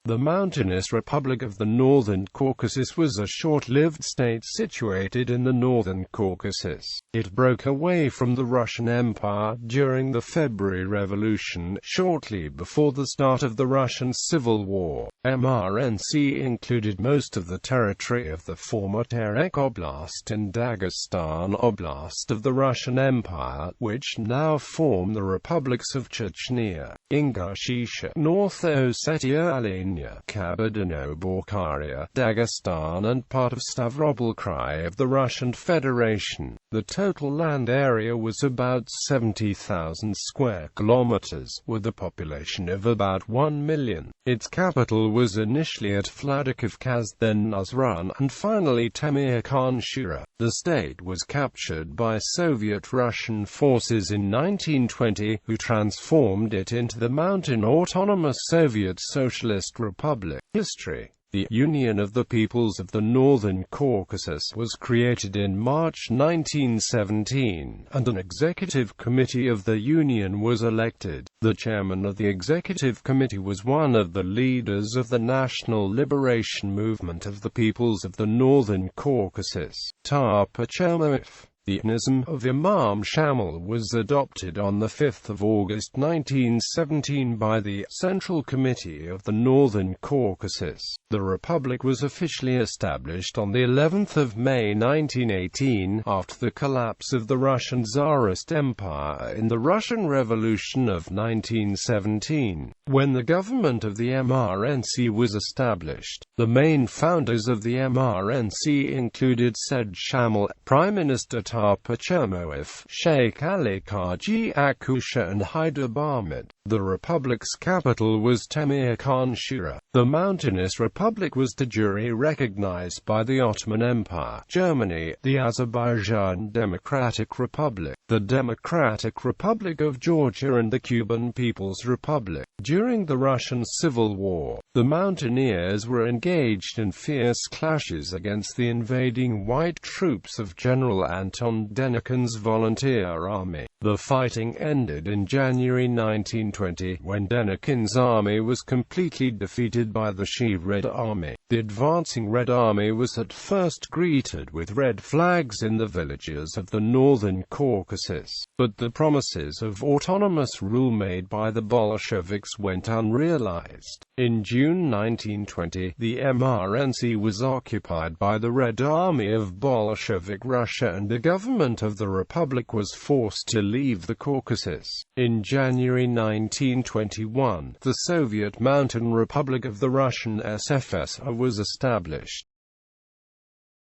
The Mountainous Republic of the Northern Caucasus was a short-lived state situated in the Northern Caucasus. It broke away from the Russian Empire during the February Revolution, shortly before the start of the Russian Civil War.MRNC included most of the territory of the former Terek Oblast and Dagestan Oblast of the Russian Empire, which now form the republics of Chechnya, Ingushetia, North Ossetia, Alania, Kabardino-Balkaria, Dagestan and part of Stavropol Krai of the Russian Federation. The total land area was about 70,000 square kilometers, with a population of about 1 million. Its capital was initially at Vladikavkaz, then Nazran, and finally Temir-Khanshura. The state was captured by Soviet-Russian forces in 1920, who transformed it into the Mountain Autonomous Soviet Socialist Republic. History. The Union of the Peoples of the Northern Caucasus was created in March 1917, and an executive committee of the Union was elected. The chairman of the executive committee was one of the leaders of the National Liberation Movement of the Peoples of the Northern Caucasus, Tapa Charmoyev. The Nizam of Imam Shamil was adopted on 5 August 1917 by the Central Committee of the Northern Caucasus. The Republic was officially established on the 11th of May 1918, after the collapse of the Russian Tsarist Empire in the Russian Revolution of 1917. When the government of the MRNC was established, the main founders of the MRNC included said Shamil, Prime Minister Tapa Charmoyev, Sheikh Ali Kaji Akusha and Haidar Ahmed. The republic's capital was Temir-Khanshura. The Mountainous Republic was de jure recognized by the Ottoman Empire, Germany, the Azerbaijan Democratic Republic, the Democratic Republic of Georgia and the Cuban People's Republic. During the Russian Civil War, the mountaineers were engaged in fierce clashes against the invading white troops of General Anton Denikin's volunteer army. The fighting ended in January 1920, when Denikin's army was completely defeated by the Shiv Red Army. The advancing Red Army was at first greeted with red flags in the villages of the Northern Caucasus, but the promises of autonomous rule made by the Bolsheviks went unrealized. In June 1920, the MRNC was occupied by the Red Army of Bolshevik Russia and the government of the Republic was forced to leave the Caucasus. In January 1921, the Soviet Mountain Republic of the Russian SFSR was established.